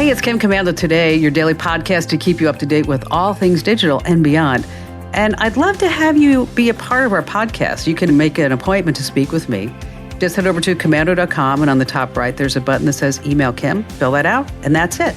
Hey, it's Kim Commando Today, your daily podcast to keep you up to date with all things digital and beyond. And I'd love to have you be a part of our podcast. You can make an appointment to speak with me. Just head over to commando.com, and on the top right, there's a button that says Email Kim. Fill that out, and that's it.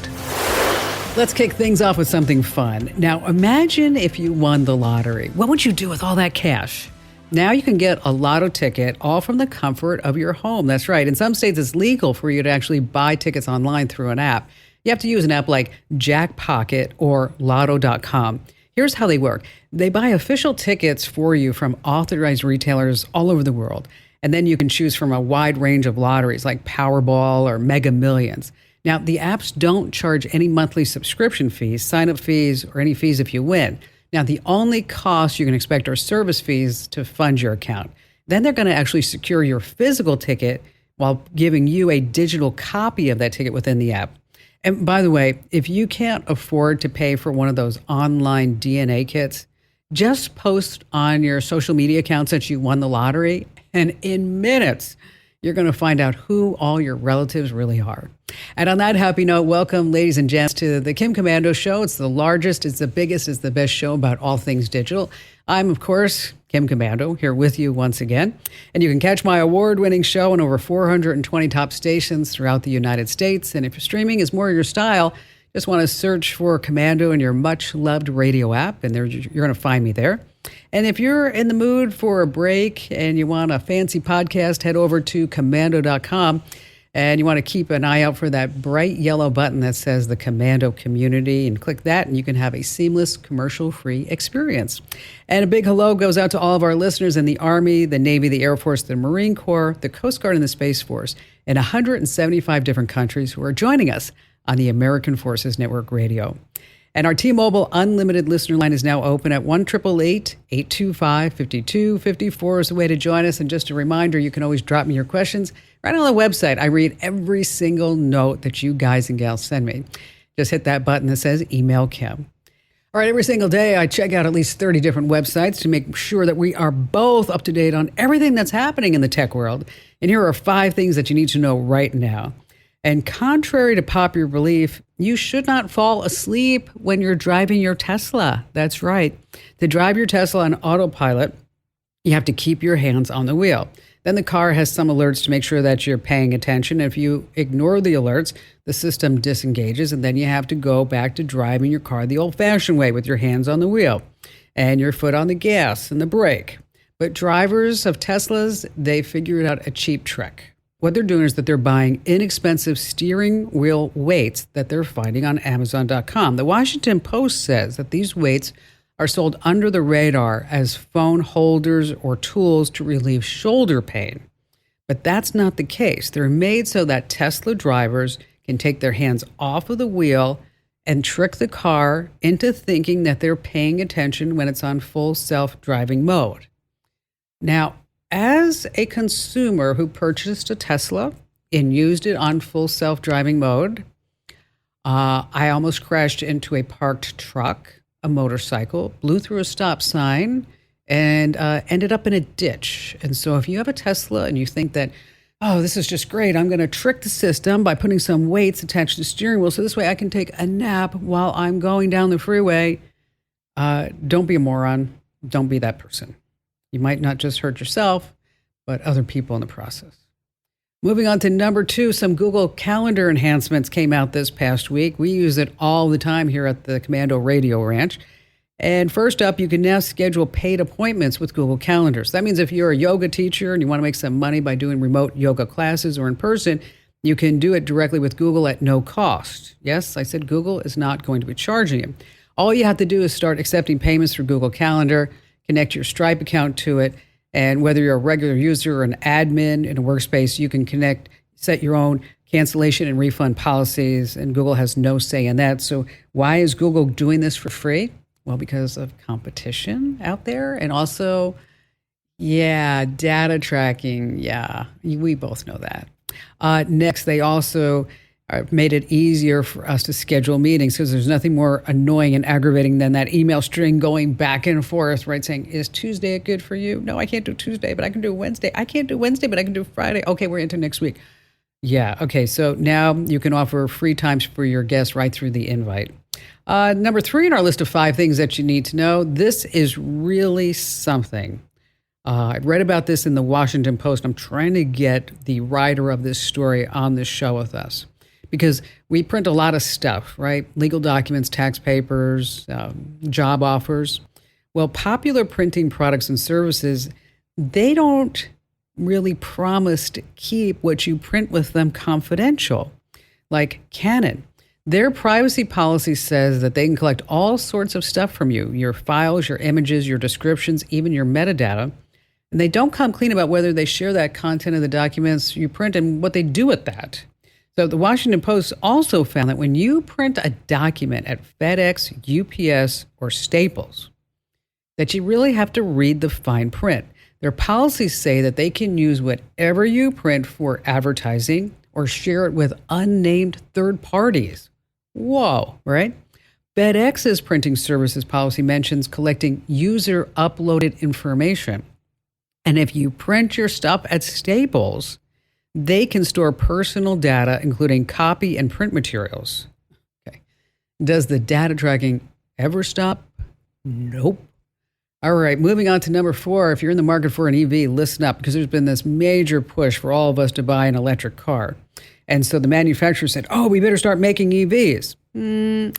Let's kick things off with something fun. Now, imagine if you won the lottery. What would you do with all that cash? Now you can get a lotto ticket all from the comfort of your home. That's right. In some states, it's legal for you to actually buy tickets online through an app. You have to use an app like Jackpot or lotto.com. Here's how they work. They buy official tickets for you from authorized retailers all over the world. And then you can choose from a wide range of lotteries like Powerball or Mega Millions. Now, the apps don't charge any monthly subscription fees, sign-up fees, or any fees if you win. Now, the only costs you can expect are service fees to fund your account. Then they're going to actually secure your physical ticket while giving you a digital copy of that ticket within the app. And by the way, if you can't afford to pay for one of those online DNA kits, just post on your social media accounts that you won the lottery, and in minutes, you're going to find out who all your relatives really are. And on that happy note, welcome, ladies and gents, to the Kim Commando Show. It's the largest, it's the biggest, it's the best show about all things digital. I'm, of course, Kim Commando, here with you once again. And you can catch my award-winning show on over 420 top stations throughout the United States. And if streaming is more your style, just want to search for Commando in your much-loved radio app, and there you're going to find me there. And if you're in the mood for a break and you want a fancy podcast, head over to commando.com. And you want to keep an eye out for that bright yellow button that says the Commando Community, and click that and you can have a seamless commercial-free experience. And a big hello goes out to all of our listeners in the Army, the Navy, the Air Force, the Marine Corps, the Coast Guard, and the Space Force in 175 different countries who are joining us on the American Forces Network Radio. And our T-Mobile Unlimited listener line is now open at 1-888-825-5254 is the way to join us. And just a reminder, you can always drop me your questions right on the website. I read every single note that you guys and gals send me. Just hit that button that says Email Kim. All right, every single day I check out at least 30 different websites to make sure that we are both up to date on everything that's happening in the tech world. And here are 5 things that you need to know right now. And contrary to popular belief, you should not fall asleep when you're driving your Tesla. That's right. To drive your Tesla on autopilot, you have to keep your hands on the wheel. Then the car has some alerts to make sure that you're paying attention. If you ignore the alerts, the system disengages, and then you have to go back to driving your car the old-fashioned way with your hands on the wheel and your foot on the gas and the brake. But drivers of Teslas, they figured out a cheap trick. What they're doing is that they're buying inexpensive steering wheel weights that they're finding on Amazon.com. The Washington Post says that these weights are sold under the radar as phone holders or tools to relieve shoulder pain. But that's not the case. They're made so that Tesla drivers can take their hands off of the wheel and trick the car into thinking that they're paying attention when it's on full self-driving mode. Now, as a consumer who purchased a Tesla and used it on full self-driving mode, I almost crashed into a parked truck, a motorcycle, blew through a stop sign, and ended up in a ditch. And so if you have a Tesla and you think that, oh, this is just great, I'm going to trick the system by putting some weights attached to the steering wheel so this way I can take a nap while I'm going down the freeway, don't be a moron. Don't be that person. You might not just hurt yourself, but other people in the process. Moving on to number 2, some Google Calendar enhancements came out this past week. We use it all the time here at the Commando Radio Ranch. And first up, you can now schedule paid appointments with Google Calendars. That means if you're a yoga teacher and you want to make some money by doing remote yoga classes or in person, you can do it directly with Google at no cost. Yes, I said Google is not going to be charging you. All you have to do is start accepting payments through Google Calendar, connect your Stripe account to it, and whether you're a regular user or an admin in a workspace, you can connect, set your own cancellation and refund policies, and Google has no say in that. So why is Google doing this for free? Well, because of competition out there, and also, data tracking. Yeah, we both know that. Next, they also made it easier for us to schedule meetings because there's nothing more annoying and aggravating than that email string going back and forth, right? Saying, is Tuesday good for you? No, I can't do Tuesday, but I can do Wednesday. I can't do Wednesday, but I can do Friday. Okay, we're into next week. Yeah. Okay. So now you can offer free times for your guests right through the invite. Number 3 in our list of 5 things that you need to know. This is really something. I read about this in the Washington Post. I'm trying to get the writer of this story on this show with us because we print a lot of stuff, right? Legal documents, tax papers, job offers. Well, popular printing products and services, they don't really promise to keep what you print with them confidential. Like Canon, their privacy policy says that they can collect all sorts of stuff from you, your files, your images, your descriptions, even your metadata. And they don't come clean about whether they share that content of the documents you print and what they do with that. So the Washington Post also found that when you print a document at FedEx, UPS, or Staples, that you really have to read the fine print. Their policies say that they can use whatever you print for advertising or share it with unnamed third parties. Whoa, right? FedEx's printing services policy mentions collecting user uploaded information. And if you print your stuff at Staples, they can store personal data, including copy and print materials. Okay. Does the data tracking ever stop? Nope. All right, moving on to number 4. If you're in the market for an EV, listen up, because there's been this major push for all of us to buy an electric car. And so the manufacturer said, we better start making EVs.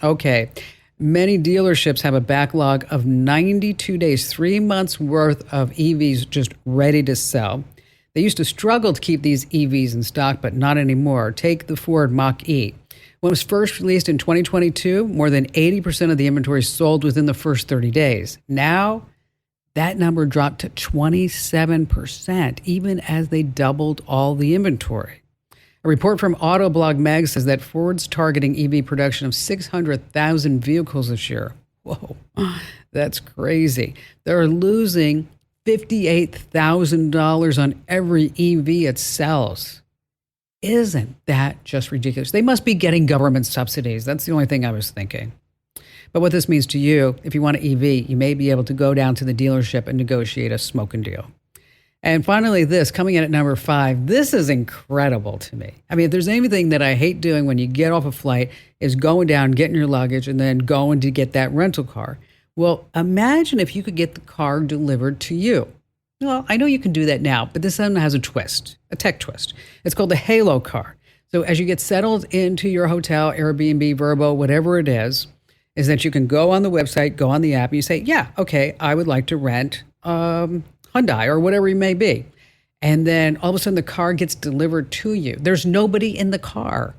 Okay. Many dealerships have a backlog of 92 days, 3 months worth of EVs just ready to sell. They used to struggle to keep these EVs in stock, but not anymore. Take the Ford Mach-E. When it was first released in 2022, more than 80% of the inventory sold within the first 30 days. Now, that number dropped to 27%, even as they doubled all the inventory. A report from Autoblog Mag says that Ford's targeting EV production of 600,000 vehicles this year. Whoa, that's crazy. They're losing $58,000 on every EV it sells. Isn't that just ridiculous? They must be getting government subsidies. That's the only thing I was thinking. But what this means to you, if you want an EV, you may be able to go down to the dealership and negotiate a smoking deal. And finally, this, coming in at number 5, this is incredible to me. I mean, if there's anything that I hate doing when you get off a flight is going down, getting your luggage, and then going to get that rental car. Well, imagine if you could get the car delivered to you. Well, I know you can do that now, but this one has a twist, a tech twist. It's called the Halo car. So as you get settled into your hotel, Airbnb, Vrbo, whatever it is that you can go on the website, go on the app, and you say, yeah, okay, I would like to rent Hyundai or whatever it may be. And then all of a sudden the car gets delivered to you. There's nobody in the car.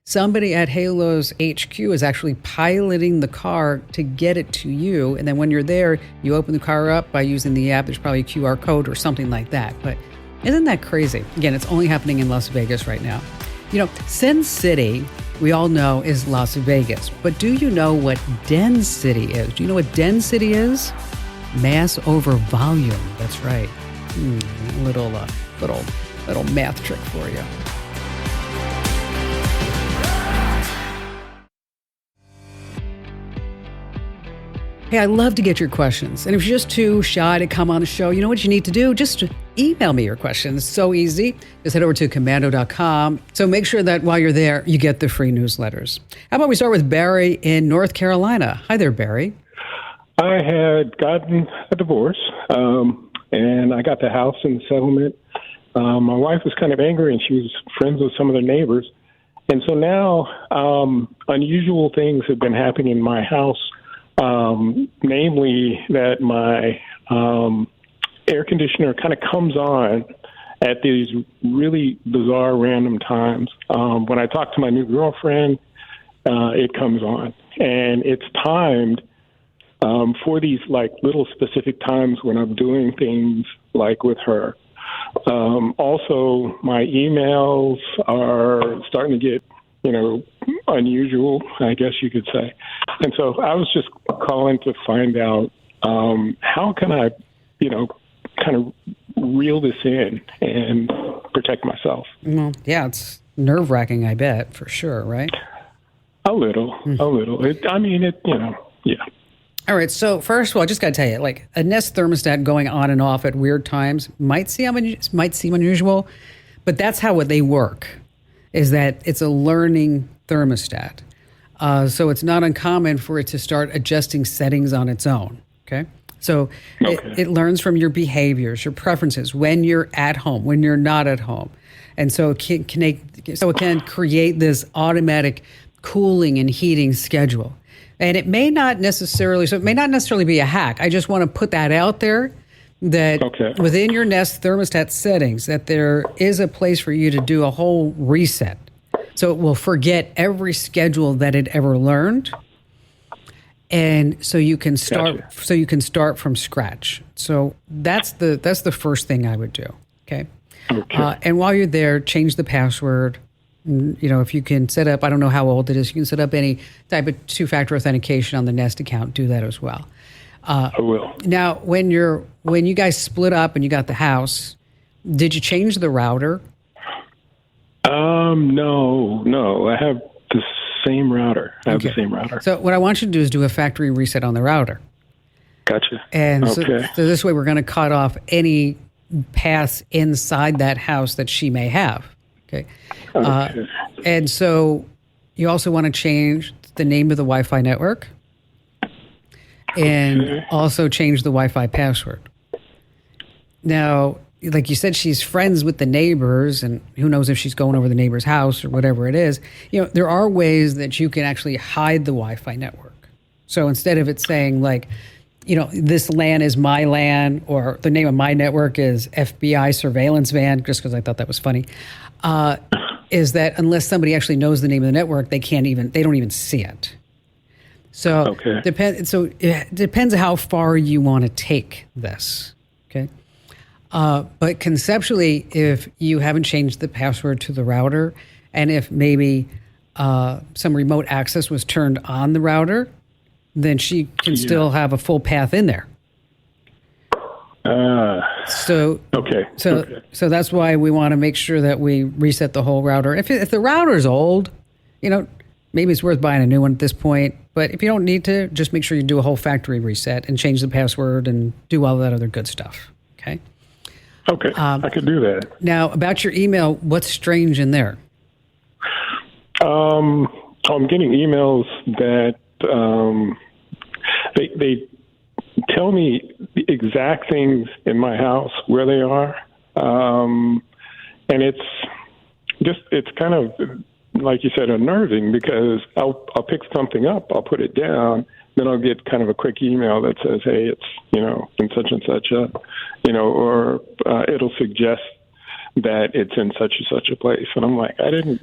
Somebody at Halo's HQ is actually piloting the car to get it to you. And then when you're there, you open the car up by using the app. There's probably a QR code or something like that. But isn't that crazy? Again, it's only happening in Las Vegas right now. You know, Sin City, we all know, is Las Vegas. But do you know what Den City is? Do you know what Den City is? Mass over volume. That's right. Little math trick for you. Hey, I love to get your questions. And if you're just too shy to come on the show, you know what you need to do? Just email me your questions. It's so easy. Just head over to commando.com. So make sure that while you're there, you get the free newsletters. How about we start with Barry in North Carolina? Hi there, Barry. I had gotten a divorce, and I got the house in the settlement. My wife was kind of angry, and she was friends with some of the neighbors. And so now unusual things have been happening in my house, namely that my air conditioner kind of comes on at these really bizarre random times. When I talk to my new girlfriend, it comes on, and it's timed for these like little specific times when I'm doing things like with her. Also, my emails are starting to get, unusual, I guess you could say. And so I was just calling to find out how can I, kind of reel this in and protect myself. Well, yeah, it's nerve-wracking, I bet, for sure, right? A little. Yeah. All right. So first of all, I just got to tell you, like a Nest thermostat going on and off at weird times might seem unusual, but But that's how they work, is that it's a learning thermostat. So it's not uncommon for it to start adjusting settings on its own. Okay. So it learns from your behaviors, your preferences, when you're at home, when you're not at home. And so it can create this automatic cooling and heating schedule. And it may not necessarily be a hack. I just want to put that out there, that within your Nest thermostat settings, that there is a place for you to do a whole reset. So it will forget every schedule that it ever learned. And so you can start from scratch. So that's the first thing I would do. Okay. And while you're there, change the password. If you can set up, I don't know how old it is, you can set up any type of two-factor authentication on the Nest account. Do that as well. I will. Now, when you guys split up and you got the house, did you change the router? No. I have the same router. The same router. So what I want you to do is do a factory reset on the router. Gotcha. And so this way we're going to cut off any paths inside that house that she may have. Okay. And so you also want to change the name of the Wi-Fi network and also change the Wi-Fi password. Now, like you said, she's friends with the neighbors, and who knows if she's going over the neighbor's house or whatever it is. There are ways that you can actually hide the Wi-Fi network. So instead of it saying like, this LAN is my LAN, or the name of my network is FBI surveillance van, just because I thought that was funny, is that unless somebody actually knows the name of the network, they don't even see it. So it depends how far you want to take this. Okay. But conceptually, if you haven't changed the password to the router, and if maybe some remote access was turned on the router, then she can still have a full path in there. So that's why we want to make sure that we reset the whole router. If the router's old, maybe it's worth buying a new one at this point. But if you don't need to, just make sure you do a whole factory reset and change the password and do all that other good stuff. Okay. Okay, I could do that. Now, about your email, what's strange in there? I'm getting emails that they tell me the exact things in my house, where they are, and it's kind of, like you said, unnerving, because I'll pick something up, I'll put it down, then I'll get kind of a quick email that says, hey, it's, in such and such a, or it'll suggest that it's in such and such a place. And I'm like, I didn't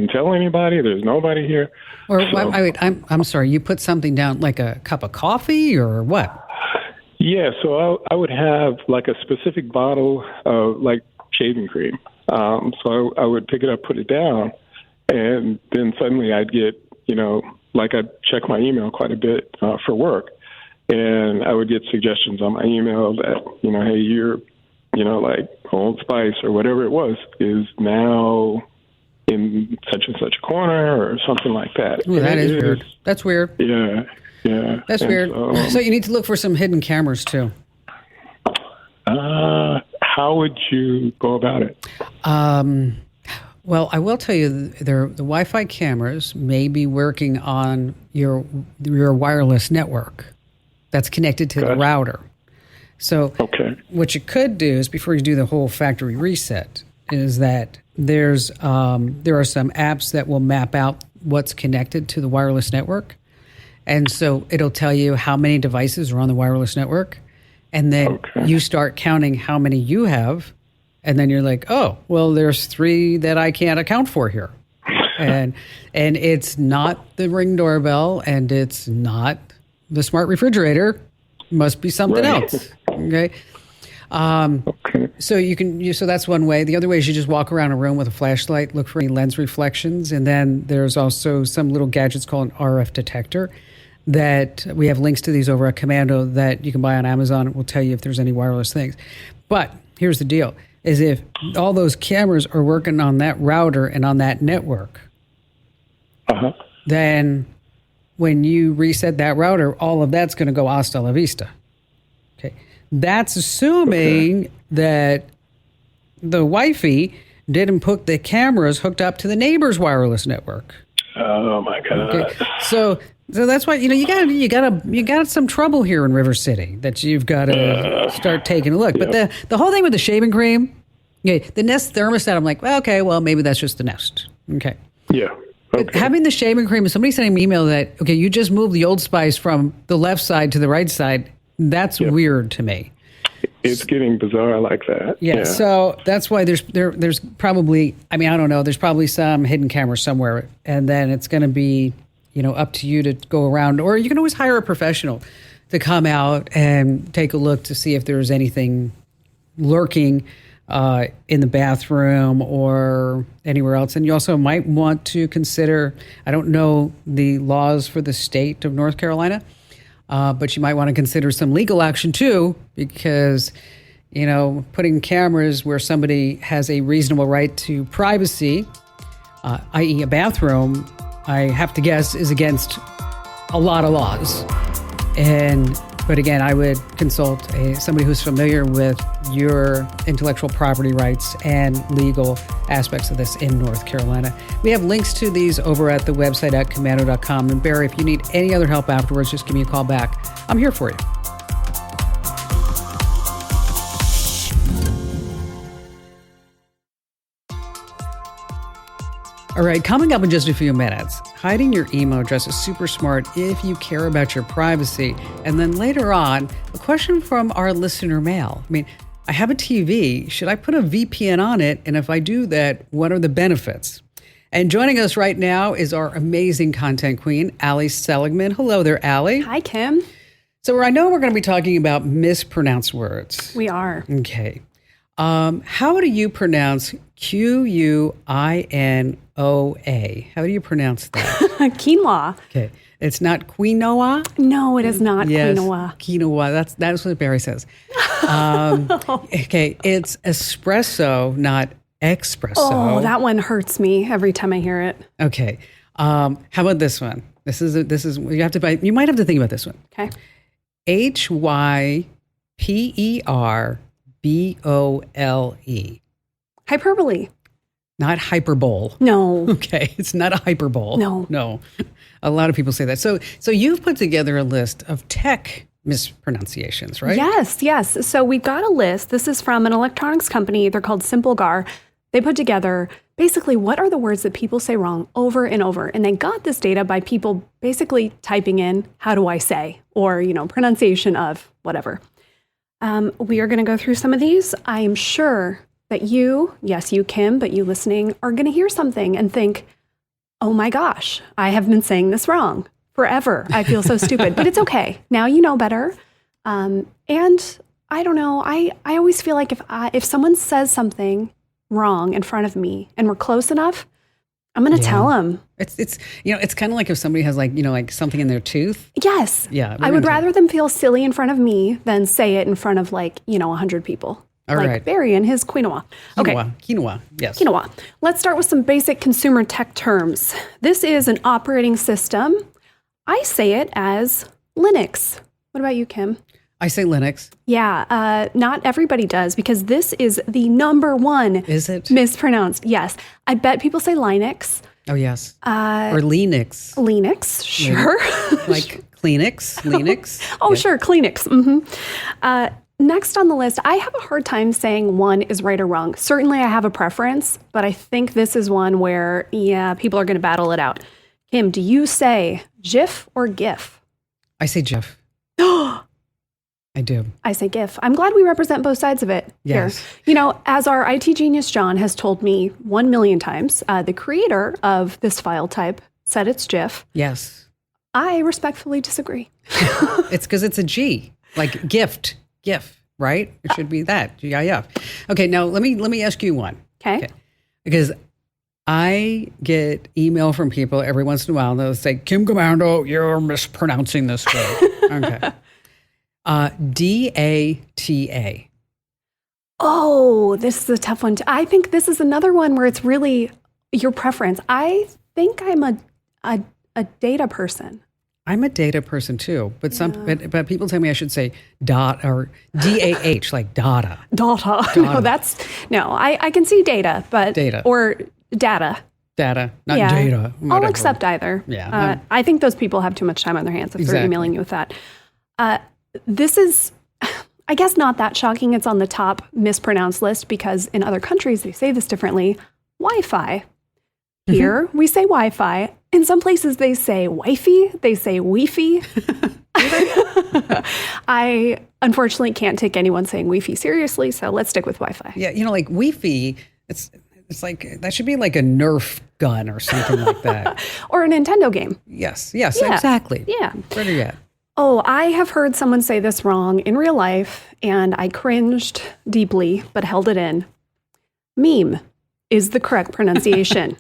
tell anybody. There's nobody here. Or I'm sorry, you put something down, like a cup of coffee or what? Yeah, so I would have like a specific bottle of like shaving cream. So I would pick it up, put it down, and then suddenly I'd get, I'd check my email quite a bit for work, and I would get suggestions on my email that, hey, you're, like Old Spice or whatever it was is now in such and such a corner or something like that. Ooh, that is weird. That's weird. Yeah. That's weird. So you need to look for some hidden cameras too. How would you go about it? Well, I will tell you, the Wi-Fi cameras may be working on your wireless network that's connected to the router. So what you could do is, before you do the whole factory reset, is that there are some apps that will map out what's connected to the wireless network. And so it'll tell you how many devices are on the wireless network. And then you start counting how many you have. And then you're like, oh, well, there's 3 that I can't account for here. And it's not the Ring doorbell, and it's not the smart refrigerator. Must be something else. Okay. So that's one way. The other way is you just walk around a room with a flashlight, look for any lens reflections. And then there's also some little gadgets called an RF detector that we have links to these over at Commando that you can buy on Amazon. It will tell you if there's any wireless things. But here's the deal, is if all those cameras are working on that router and on that network, then when you reset that router, all of that's going to go hasta la vista. Okay. That's assuming that the wifey didn't put the cameras hooked up to the neighbor's wireless network. Oh my God. Okay. So that's why, you got some trouble here in River City that you've got to start taking a look. But the whole thing with the shaving cream, the Nest thermostat, I'm like, well, okay, well, maybe that's just the Nest. Okay. Yeah. Okay. Having the shaving cream, somebody sending me an email that, okay, you just moved the Old Spice from the left side to the right side. That's weird to me. It's getting bizarre like that. Yeah. So that's why there's probably, I don't know, there's probably some hidden camera somewhere, and then it's going to be, up to you to go around, or you can always hire a professional to come out and take a look to see if there's anything lurking in the bathroom or anywhere else. And you also might want to consider, I don't know the laws for the state of North Carolina, but you might want to consider some legal action too, because, putting cameras where somebody has a reasonable right to privacy, i.e. a bathroom, I have to guess is against a lot of laws. But again, I would consult somebody who's familiar with your intellectual property rights and legal aspects of this in North Carolina. We have links to these over at the website at commando.com. And Barry, if you need any other help afterwards, just give me a call back. I'm here for you. All right, coming up in just a few minutes, hiding your email address is super smart if you care about your privacy. And then later on, a question from our listener mail. I have a TV. Should I put a VPN on it? And if I do that, what are the benefits? And joining us right now is our amazing content queen, Allie Seligman. Hello there, Allie. Hi, Kim. So I know we're going to be talking about mispronounced words. We are. Okay. How do you pronounce Quinoa? How do you pronounce that? Quinoa. Okay. It's not quinoa? No, it is not quinoa. Quinoa. That's what Barry says. Okay. It's espresso, not espresso. Oh, that one hurts me every time I hear it. Okay. How about this one? This is you might have to think about this one. Okay. HYPERBOLE. Hyperbole. Not hyperbole. No. Okay, it's not a hyperbole. No. A lot of people say that. So you've put together a list of tech mispronunciations, right? Yes. So we've got a list. This is from an electronics company. They're called SimpleGar. They put together basically what are the words that people say wrong over and over. And they got this data by people basically typing in, how do I say? Or, pronunciation of whatever. We are going to go through some of these. I am sure that you, Kim, but you listening, are going to hear something and think, oh my gosh, I have been saying this wrong forever. I feel so stupid, but it's okay. Now you know better. And I don't know. I always feel like if someone says something wrong in front of me and we're close enough, I'm going to tell them. It's kind of like if somebody has like something in their tooth. Yes. Yeah. I would rather them feel silly in front of me than say it in front of 100 people. All like right. Barry and his quinoa. Okay. Quinoa. Yes. Quinoa. Let's start with some basic consumer tech terms. This is an operating system. I say it as Linux. What about you, Kim? I say Linux. Yeah, not everybody does because this is the number one. Is it? Mispronounced. Yes. I bet people say Linux. Oh, yes. Or Linux. Linux, sure. Like Kleenex, Linux. Oh, yeah. Sure, Kleenex. Mm-hmm. Next on the list, I have a hard time saying one is right or wrong. Certainly I have a preference, but I think this is one where, people are going to battle it out. Kim, do you say GIF or GIF? I say GIF. I do. I say GIF. I'm glad we represent both sides of it yes. here. As our IT genius John has told me 1 million times, the creator of this file type said it's GIF. Yes. I respectfully disagree. It's because it's a G, like gift, GIF, right? It should be that, GIF. Okay, now let me ask you one. Okay. Because I get email from people every once in a while, and they'll say, Kim Commando, you're mispronouncing this word. Okay. DATA. Oh, this is a tough one. I think this is another one where it's really your preference. I think I'm a data person. I'm a data person too, but but people tell me I should say dot or DAH, like data. Data. No, I can see data, but Data. or data. Data, not Yeah. data. I'll whatever. accept either. Yeah. I think those people have too much time on their hands if they're Exactly. emailing you with that. This is, I guess, not that shocking. It's on the top mispronounced list because in other countries they say this differently. Wi-Fi. Here we say Wi-Fi. In some places they say wifey. They say weefy. I unfortunately can't take anyone saying weefy seriously, so let's stick with Wi-Fi. Yeah, like Wi-Fi, it's like that should be like a Nerf gun or something like that. Or a Nintendo game. Yes, Yeah. exactly. Yeah. Better yet. Oh, I have heard someone say this wrong in real life, and I cringed deeply, but held it in. Meme is the correct pronunciation.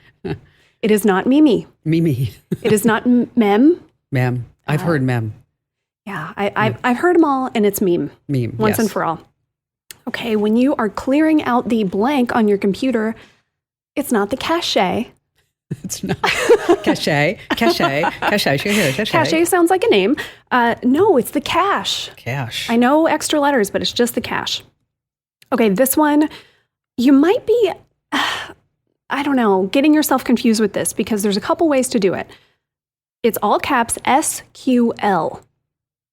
It is not Mimi. Mimi. It is not mem. Mem. I've heard mem. Yeah, I've heard them all, and it's meme. Meme. Once yes. and for all. Okay, when you are clearing out the blank on your computer, it's not the cache. It's not. Cache. Cache sounds like a name. No, it's the cache. Cache. I know extra letters, but it's just the cache. Okay, this one, you might be, I don't know, getting yourself confused with this because there's a couple ways to do it. It's all caps SQL.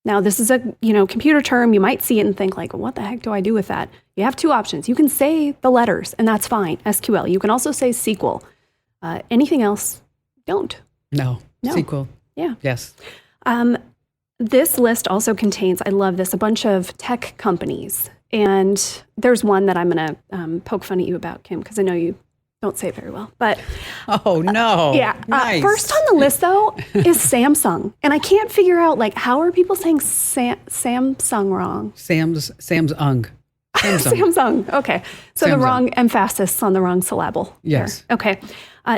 Now, this is a computer term. You might see it and think like, what the heck do I do with that? You have two options. You can say the letters, and that's fine, SQL. You can also say SQL. Anything else, don't. No. No. Sequel. Yeah. Yes. This list also contains, I love this, a bunch of tech companies. And there's one that I'm going to poke fun at you about, Kim, because I know you don't say it very well. But Oh, no. yeah, Nice. first on the list, though, is Samsung. And I can't figure out, how are people saying Samsung wrong? Samsung. Samsung. Samsung. Okay. So the Samsung. wrong emphasis on the wrong syllable. Yes. There. Okay.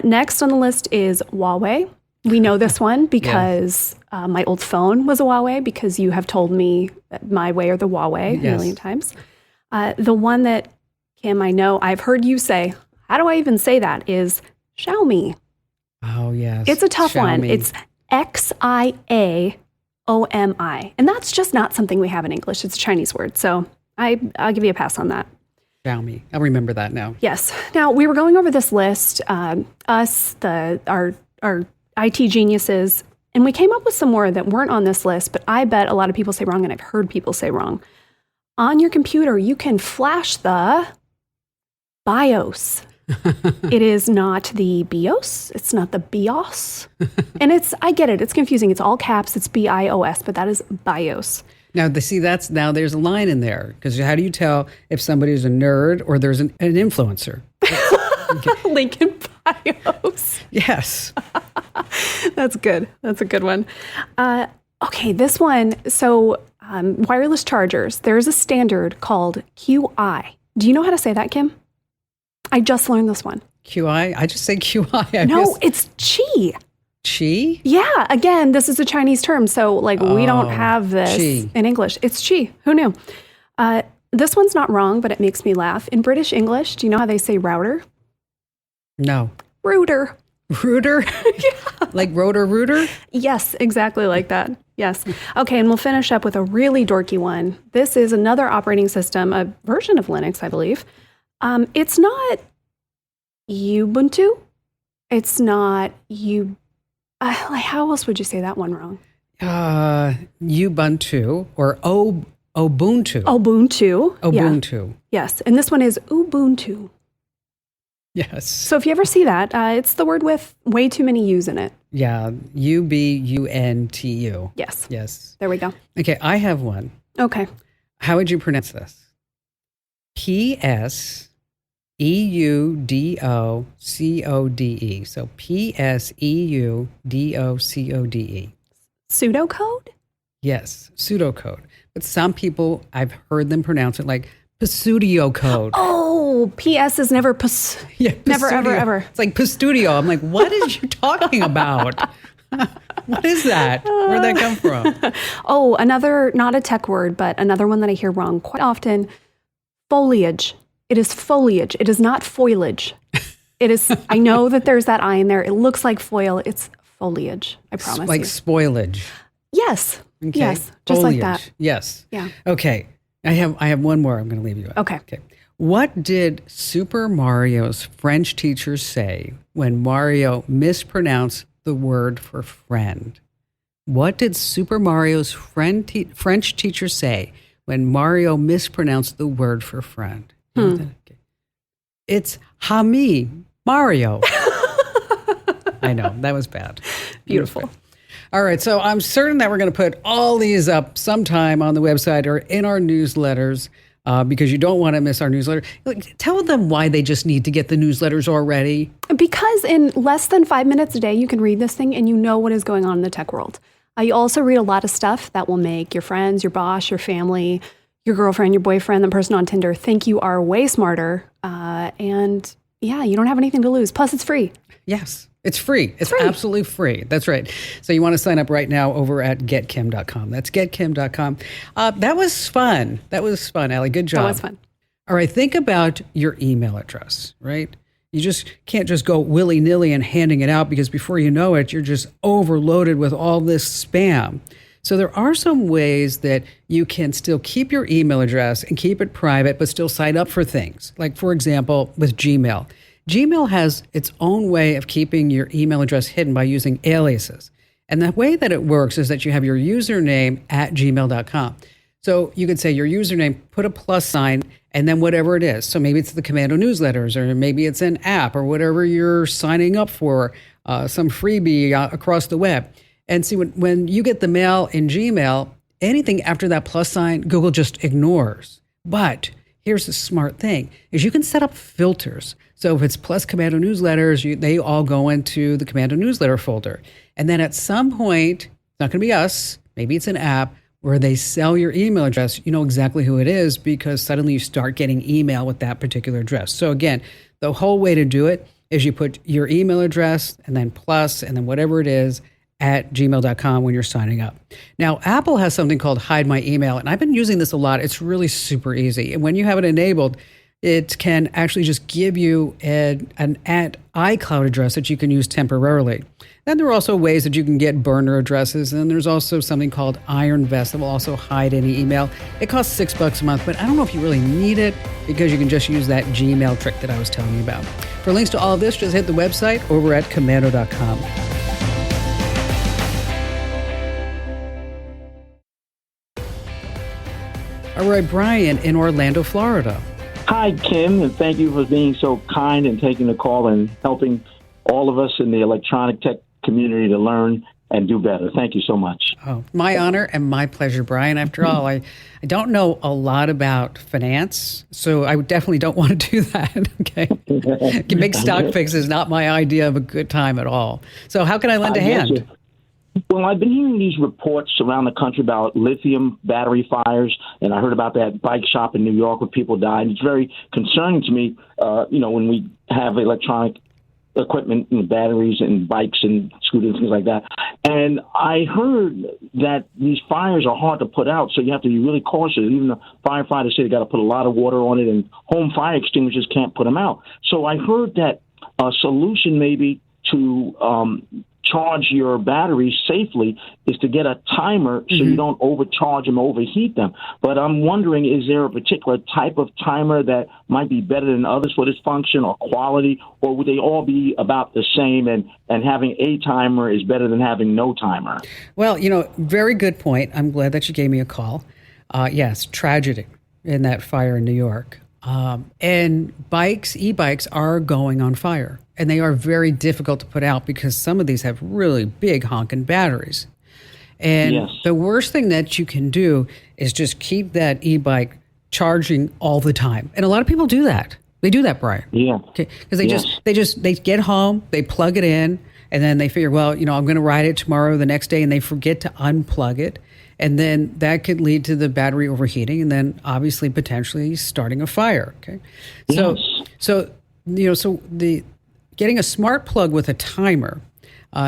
Next on the list is Huawei. We know this one because my old phone was a Huawei because you have told me my way or the Huawei a million times. The one that, Kim, I know I've heard you say, how do I even say that, is Xiaomi. Oh, yes. It's a tough one. Xiaomi. It's Xiaomi. And that's just not something we have in English. It's a Chinese word. So I'll give you a pass on that. Xiaomi. I'll remember that now. Yes. Now, we were going over this list, our IT geniuses, and we came up with some more that weren't on this list, but I bet a lot of people say wrong, and I've heard people say wrong. On your computer, you can flash the BIOS. It is not the BIOS. It's not the BIOS. And I get it. It's confusing. It's all caps. It's BIOS, but that is BIOS. Now, there's a line in there because how do you tell if somebody's a nerd or there's an influencer? Lincoln BIOS. Yes. That's good. That's a good one. Okay, this one. So wireless chargers, there's a standard called QI. Do you know how to say that, Kim? I just learned this one. QI? I just say QI. No, it's Qi. Qi? Yeah, again, this is a Chinese term, so we don't have this Qi. in English. It's Qi. Who knew? This one's not wrong, but it makes me laugh. In British English, do you know how they say router? No. Router. Rooter? Yeah. Like rotor rooter? Yes, exactly like that. Yes. Okay, and we'll finish up with a really dorky one. This is another operating system, a version of Linux, I believe. It's not Ubuntu. It's not how else would you say that one wrong? Ubuntu or Ubuntu. Ubuntu. Ubuntu. Yeah. Yes, and this one is Ubuntu. Yes. So if you ever see that, it's the word with way too many U's in it. Yeah. Ubuntu. Yes. Yes. There we go. Okay, I have one. Okay. How would you pronounce this? PSEUDOCODE. So PSEUDOCODE. Pseudocode? Yes, pseudocode. But some people, I've heard them pronounce it like Pstudio code. Oh, PS is never Yeah, never, ever, Pstudio. ever. It's like Pstudio. I'm like, what is you talking about? What is that? Where'd that come from? Oh, another, not a tech word, but another one that I hear wrong quite often, foliage. It is foliage. It is not foliage. It is, I know that there's that I in there. It looks like foil. It's foliage. I promise Like you. spoilage. Yes. Okay. Yes. Just like Foliage. that. Yes. Yeah. Okay. I have one more I'm going to leave you with. Okay. What did Super Mario's French teacher say when Mario mispronounced the word for friend? What did Super Mario's French teacher say when Mario mispronounced the word for friend? Okay. It's Hami Mario. I know, that was bad. Beautiful. All right, so I'm certain that we're going to put all these up sometime on the website or in our newsletters because you don't want to miss our newsletter. Tell them why they just need to get the newsletters already. Because in less than 5 minutes a day, you can read this thing and you know what is going on in the tech world. You also read a lot of stuff that will make your friends, your boss, your family, your girlfriend, your boyfriend, the person on Tinder think you are way smarter. And yeah, you don't have anything to lose. Plus, it's free. Yes, it's free. It's absolutely free. That's right. So you want to sign up right now over at getkim.com. That's getkim.com. That was fun. Allie. Good job. That was fun. All right, think about your email address, right? You just can't just go willy-nilly and handing it out because before you know it, you're just overloaded with all this spam. So there are some ways that you can still keep your email address and keep it private, but still sign up for things. Like, for example, with Gmail. Gmail has its own way of keeping your email address hidden by using aliases. And the way that it works is that you have your username at gmail.com. So you could say your username, put a plus sign, and then whatever it is. So maybe it's the Commando newsletters, or maybe it's an app, or whatever you're signing up for, some freebie across the web. And see, when you get the mail in Gmail, anything after that plus sign, Google just ignores. But here's the smart thing, is you can set up filters. So if it's plus Commando newsletters, they all go into the Commando newsletter folder. And then at some point, it's not going to be us, maybe it's an app, where they sell your email address, you know exactly who it is because suddenly you start getting email with that particular address. So again, the whole way to do it is you put your email address and then plus and then whatever it is at gmail.com when you're signing up. Now, Apple has something called Hide My Email, and I've been using this a lot. It's really super easy. And when you have it enabled, it can actually just give you an iCloud address that you can use temporarily. Then there are also ways that you can get burner addresses, and there's also something called Iron Vest that will also hide any email. It costs $6 a month, but I don't know if you really need it because you can just use that Gmail trick that I was telling you about. For links to all of this, just hit the website over at commando.com. All right, Brian in Orlando, Florida. Hi, Kim, and thank you for being so kind and taking the call and helping all of us in the electronic tech community to learn and do better. Thank you so much. Oh, my honor and my pleasure, Brian. After all, I don't know a lot about finance, so I definitely don't want to do that. Okay. Big stock picks is not my idea of a good time at all. So how can I lend a hand? Well, I've been hearing these reports around the country about lithium battery fires, and I heard about that bike shop in New York where people died. It's very concerning to me, when we have electronic equipment and batteries and bikes and scooters and things like that. And I heard that these fires are hard to put out, so you have to be really cautious. Even the firefighters say they got to put a lot of water on it, and home fire extinguishers can't put them out. So I heard that a solution maybe to charge your batteries safely is to get a timer so you don't overcharge them, overheat them. But I'm wondering, is there a particular type of timer that might be better than others for this function or quality, or would they all be about the same and having a timer is better than having no timer? Well, very good point. I'm glad that you gave me a call. Yes, tragedy in that fire in New York. And e-bikes are going on fire, and they are very difficult to put out because some of these have really big honking batteries. And the worst thing that you can do is just keep that e-bike charging all the time. And a lot of people do that. They do that, Brian. Yeah. Okay. Because they get home, they plug it in, and then they figure, well, I'm going to ride it tomorrow, the next day, and they forget to unplug it. And then that could lead to the battery overheating and then obviously potentially starting a fire. Okay. So getting a smart plug with a timer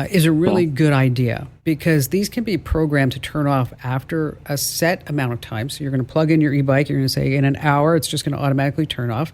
is a really good idea because these can be programmed to turn off after a set amount of time. So you're going to plug in your e-bike. You're going to say in an hour, it's just going to automatically turn off.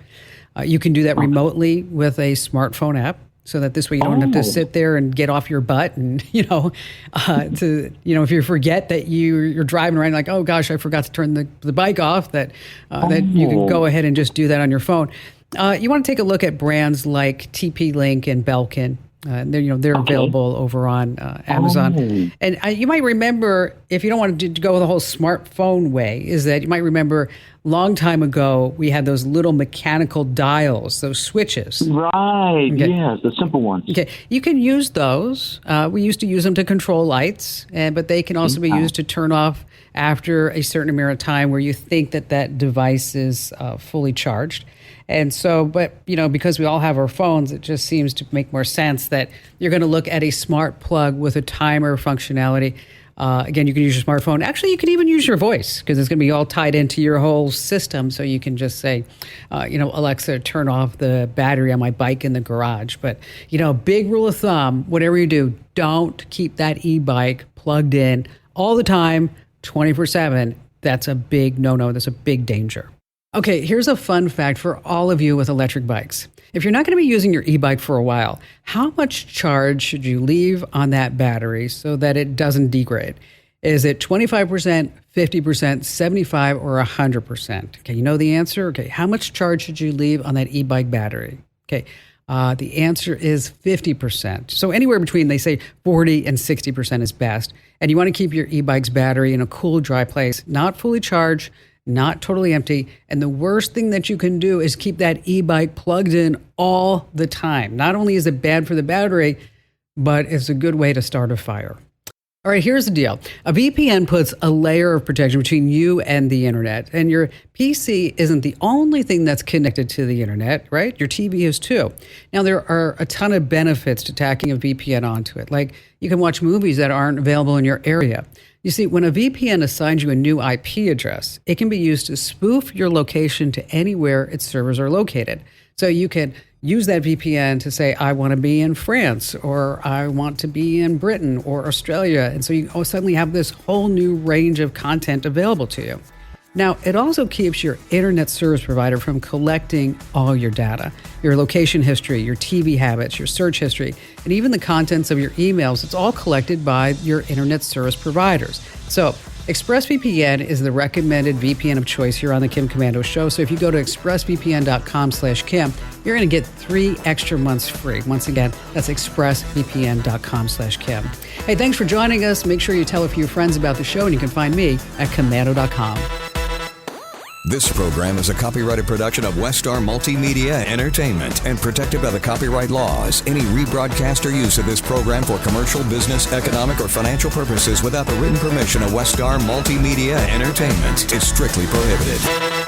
You can do that remotely with a smartphone app. so that this way you don't have to sit there and get off your butt and, if you forget that you're driving around like, oh gosh, I forgot to turn the bike off, that you can go ahead and just do that on your phone. You want to take a look at brands like TP-Link and Belkin. They're available over on Amazon. And you might remember, if you don't want to go the whole smartphone way, is that you might remember long time ago, we had those little mechanical dials, those switches. Right. Okay. Yes, the simple ones. Okay. You can use those. We used to use them to control lights, but they can also be used to turn off after a certain amount of time where you think that device is fully charged. And so, but, because we all have our phones, it just seems to make more sense that you're going to look at a smart plug with a timer functionality. Again, you can use your smartphone. Actually, you can even use your voice because it's going to be all tied into your whole system. So you can just say, Alexa, turn off the battery on my bike in the garage. But, big rule of thumb, whatever you do, don't keep that e-bike plugged in all the time, 24/7. That's a big no-no. That's a big danger. Okay, here's a fun fact for all of you with electric bikes. If you're not going to be using your e-bike for a while, how much charge should you leave on that battery so that it doesn't degrade? Is it 25%, 50%, 75%, or 100%? Okay, you know the answer? Okay, how much charge should you leave on that e-bike battery? Okay, the answer is 50%. So anywhere between, they say 40 and 60% is best. And you want to keep your e-bike's battery in a cool, dry place, not fully charged, not totally empty. And the worst thing that you can do is keep that e-bike plugged in all the time. Not only is it bad for the battery, but it's a good way to start a fire. All right, here's the deal. A VPN puts a layer of protection between you and the internet. And your PC isn't the only thing that's connected to the internet, right? Your TV is too. Now, there are a ton of benefits to tacking a VPN onto it. Like you can watch movies that aren't available in your area. You see, when a VPN assigns you a new IP address, it can be used to spoof your location to anywhere its servers are located. So you can use that VPN to say, I want to be in France, or I want to be in Britain or Australia. And so you suddenly have this whole new range of content available to you. Now, it also keeps your internet service provider from collecting all your data, your location history, your TV habits, your search history, and even the contents of your emails. It's all collected by your internet service providers. So ExpressVPN is the recommended VPN of choice here on the Kim Komando Show. So if you go to expressvpn.com/Kim, you're going to get 3 extra months free. Once again, that's expressvpn.com/Kim. Hey, thanks for joining us. Make sure you tell a few friends about the show, and you can find me at komando.com. This program is a copyrighted production of Westar Multimedia Entertainment and protected by the copyright laws. Any rebroadcast or use of this program for commercial, business, economic, or financial purposes without the written permission of Westar Multimedia Entertainment is strictly prohibited.